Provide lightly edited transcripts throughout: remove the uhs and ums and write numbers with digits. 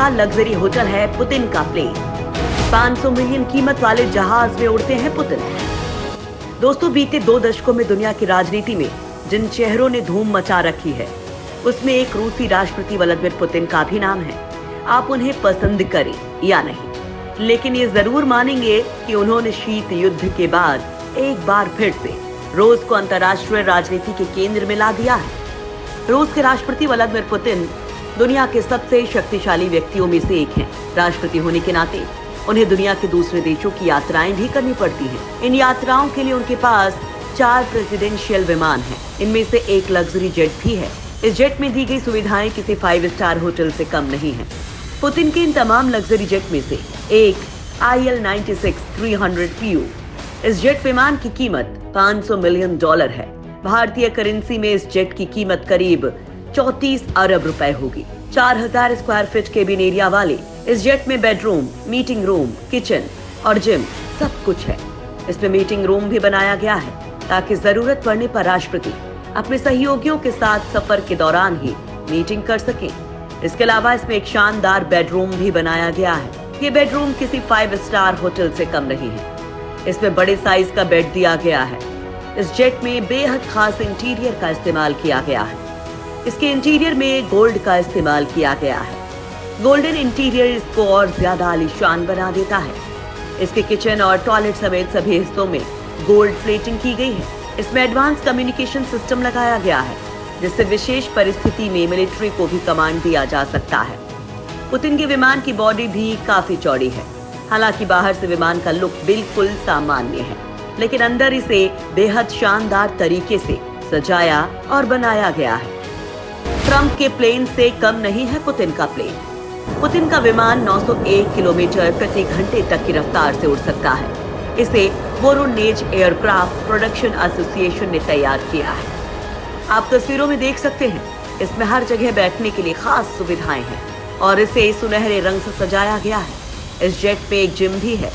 का luxury hotel है Putin का प्लेन। 500 मिलियन कीमत वाले जहाज में उड़ते हैं पुतिन। दोस्तों, बीते 2 दशकों में दुनिया की राजनीति में जिन चेहरों ने धूम मचा रखी है, उसमें एक रूसी राष्ट्रपति व्लादिमीर पुतिन का भी नाम है। आप उन्हें पसंद करें या नहीं, लेकिन ये जरूर मानेंगे कि उन्होंने शीत युद्ध के बाद एक बार फिर से रूस को अंतर्राष्ट्रीय राजनीति के केंद्र में ला दिया है। रूस के राष्ट्रपति व्लादिमीर पुतिन दुनिया के सबसे शक्तिशाली व्यक्तियों में से एक हैं। राष्ट्रपति होने के नाते उन्हें दुनिया के दूसरे देशों की यात्राएं भी करनी पड़ती हैं। इन यात्राओं के लिए उनके पास 4 प्रेसिडेंशियल विमान हैं। इनमें से एक लग्जरी जेट भी है। इस जेट में दी गई सुविधाएं किसी 5 स्टार होटल से कम नहीं है। पुतिन के इन तमाम लग्जरी जेट में से एक IL-96-300 PU। इस जेट विमान की कीमत $500 मिलियन है। भारतीय करेंसी में इस जेट की कीमत करीब 34 अरब रुपए होगी। 4000 स्क्वायर फीट केबिन एरिया वाले इस जेट में बेडरूम, मीटिंग रूम, किचन और जिम सब कुछ है। इसमें मीटिंग रूम भी बनाया गया है ताकि जरूरत पड़ने पर राष्ट्रपति अपने सहयोगियों के साथ सफर के दौरान ही मीटिंग कर सकें। इसके अलावा इसमें एक शानदार बेडरूम भी बनाया गया है। ये बेडरूम किसी 5 स्टार होटल से कम नहीं है। इसमें बड़े साइज का बेड दिया गया है। इस जेट में बेहद खास इंटीरियर का इस्तेमाल किया गया है। इसके इंटीरियर में गोल्ड का इस्तेमाल किया गया है। गोल्डन इंटीरियर इसको और ज्यादा आलीशान बना देता है। इसके किचन और टॉयलेट समेत सभी हिस्सों में गोल्ड प्लेटिंग की गई है। इसमें एडवांस कम्युनिकेशन सिस्टम लगाया गया है, जिससे विशेष परिस्थिति में मिलिट्री को भी कमांड दिया जा सकता है। पुतिन के विमान की बॉडी भी काफी चौड़ी है। हालांकि बाहर से विमान का लुक बिल्कुल सामान्य है, लेकिन अंदर इसे बेहद शानदार तरीके से सजाया और बनाया गया है। ट्रंप के प्लेन से कम नहीं है पुतिन का प्लेन। पुतिन का विमान 901 किलोमीटर प्रति घंटे तक की रफ्तार से उड़ सकता है। इसे वोरोनेज एयरक्राफ्ट प्रोडक्शन एसोसिएशन ने तैयार किया है। आप तस्वीरों में देख सकते हैं, इसमें हर जगह बैठने के लिए खास सुविधाएं हैं और इसे सुनहरे रंग से सजाया गया है। इस जेट में एक जिम भी है।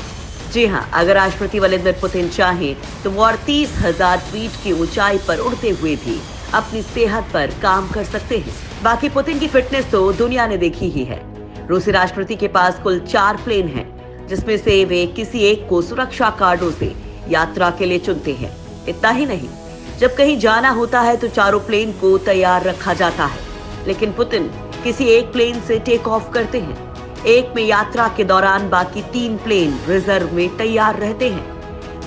जी हाँ, अगर राष्ट्रपति व्लादिमीर पुतिन चाहें तो वो 38,000 फीट की ऊंचाई पर उड़ते हुए भी अपनी सेहत पर काम कर सकते हैं। बाकी पुतिन की फिटनेस तो दुनिया ने देखी ही है। रूसी राष्ट्रपति के पास कुल 4 प्लेन हैं, जिसमें से वे किसी एक को सुरक्षा कार्डों से यात्रा के लिए चुनते हैं। इतना ही नहीं, जब कहीं जाना होता है तो चारों प्लेन को तैयार रखा जाता है, लेकिन पुतिन किसी एक प्लेन से टेक ऑफ करते हैं। एक में यात्रा के दौरान बाकी 3 प्लेन रिजर्व में तैयार रहते हैं।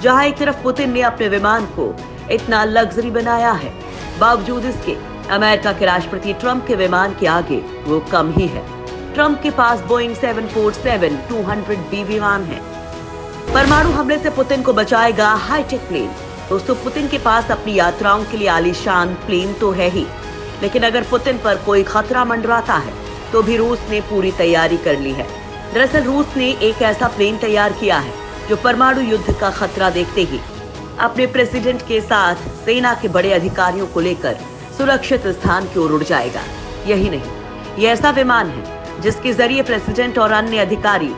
जहां एक तरफ पुतिन ने अपने विमान को इतना लग्जरी बनाया है, बावजूद इसके अमेरिका के राष्ट्रपति ट्रंप के विमान के आगे वो कम ही है। ट्रंप के पास बोइंग 747-200B विमान है। परमाणु हमले से पुतिन को बचाएगा हाईटेक प्लेन। दोस्तों, पुतिन के पास अपनी यात्राओं के लिए आलीशान प्लेन तो है ही, लेकिन अगर पुतिन पर कोई खतरा मंडराता है तो भी रूस ने पूरी तैयारी कर ली है। दरअसल रूस ने एक ऐसा प्लेन तैयार किया है जो परमाणु युद्ध का खतरा देखते ही अपने प्रेसिडेंट के साथ सेना के बड़े अधिकारियों को लेकर सुरक्षित स्थान की ओर उड़ जाएगा। यही नहीं, ये ऐसा विमान है जिसके जरिए प्रेसिडेंट और अन्य अधिकारी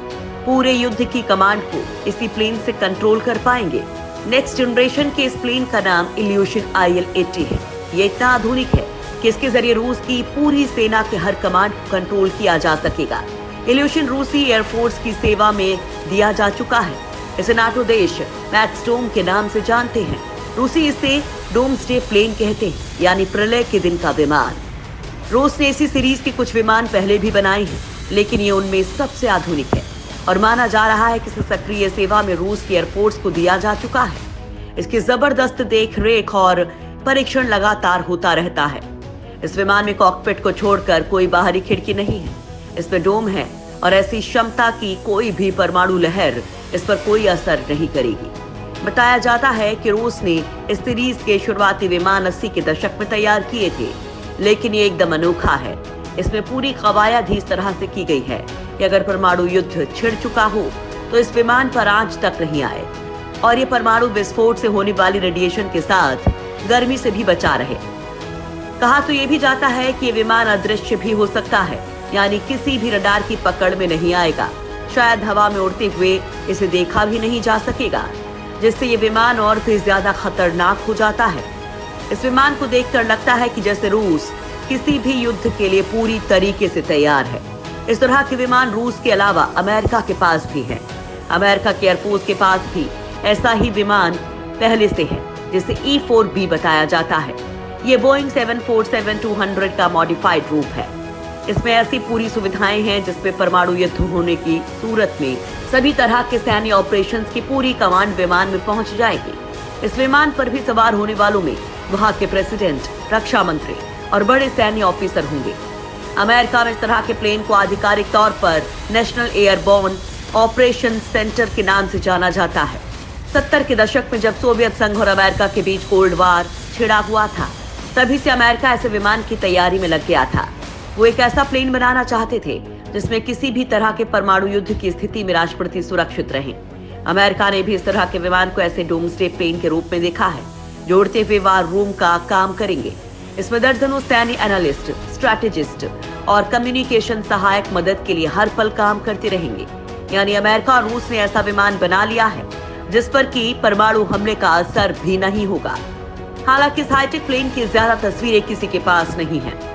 पूरे युद्ध की कमांड को इसी प्लेन से कंट्रोल कर पाएंगे। नेक्स्ट जनरेशन के इस प्लेन का नाम इल्यूशन IL-80 है। ये इतना आधुनिक है कि इसके जरिए रूस की पूरी सेना के हर कमांड को कंट्रोल किया जा सकेगा। इल्यूशन रूसी एयरफोर्स की सेवा में दिया जा चुका है। इसे नाटो देश मैक्स डोम के नाम से जानते हैं। रूसी इसे डोम्सडे प्लेन कहते हैं, यानी प्रलय के दिन का विमान। रूस ने इसी सीरीज के कुछ विमान पहले भी बनाए हैं, लेकिन ये उनमें सबसे आधुनिक है और माना जा रहा है कि इसे सक्रिय सेवा में रूस की एयरफोर्स को दिया जा चुका है। इसकी जबरदस्त देख रेख और परीक्षण लगातार होता रहता है। इस विमान में कॉकपिट को छोड़कर कोई बाहरी खिड़की नहीं है। इसमें डोम है और ऐसी क्षमता की कोई भी परमाणु लहर इस पर कोई असर नहीं करेगी। बताया जाता है कि रूस ने इस सीरीज के शुरुआती विमान 80 के दशक में तैयार किए थे, लेकिन ये एकदम अनोखा है। इसमें पूरी कवायद ही इस तरह से की गई है कि अगर परमाणु युद्ध छिड़ चुका हो तो इस विमान पर आंच तक नहीं आए और ये परमाणु विस्फोट से होने वाली रेडिएशन के साथ गर्मी से भी बचा रहे। कहा तो ये भी जाता है कि ये विमान अदृश्य भी हो सकता है, यानी किसी भी रडार की पकड़ में नहीं आएगा। शायद हवा में उड़ते हुए इसे देखा भी नहीं जा सकेगा, जिससे ये विमान और भी ज्यादा खतरनाक हो जाता है। इस विमान को देखकर लगता है कि जैसे रूस किसी भी युद्ध के लिए पूरी तरीके से तैयार है। इस तरह के विमान रूस के अलावा अमेरिका के पास भी हैं। अमेरिका के एयरफोर्स के पास भी ऐसा ही विमान पहले से है, जिसे E-4B बताया जाता है। ये बोइंग 747-200 का मॉडिफाइड रूप है। इसमें ऐसी पूरी सुविधाएं हैं जिसमें परमाणु युद्ध होने की सूरत में सभी तरह के सैन्य ऑपरेशंस की पूरी कमांड विमान में पहुंच जाएगी। इस विमान पर भी सवार होने वालों में वहां के प्रेसिडेंट, रक्षा मंत्री और बड़े सैन्य ऑफिसर होंगे। अमेरिका में इस तरह के प्लेन को आधिकारिक तौर पर नेशनल एयरबोर्न ऑपरेशन सेंटर के नाम से जाना जाता है। 70 के दशक में जब सोवियत संघ और अमेरिका के बीच कोल्ड वार छिड़ा हुआ था, तभी से अमेरिका ऐसे विमान की तैयारी में लग गया था। वो एक ऐसा प्लेन बनाना चाहते थे जिसमें किसी भी तरह के परमाणु युद्ध की स्थिति में राष्ट्रपति सुरक्षित रहें। अमेरिका ने भी इस तरह के विमान को ऐसे डोम्सडे प्लेन के रूप में देखा है, जो उड़ते हुए वार रूम का काम करेंगे। इसमें दर्जनों सैन्य एनालिस्ट, स्ट्रैटेजिस्ट और कम्युनिकेशन सहायक मदद के लिए हर पल काम करते रहेंगे। यानी अमेरिका और रूस ने ऐसा विमान बना लिया है जिस पर कि परमाणु हमले का असर भी नहीं होगा। हालांकि इस हाईटेक प्लेन की ज्यादा तस्वीरें किसी के पास नहीं है।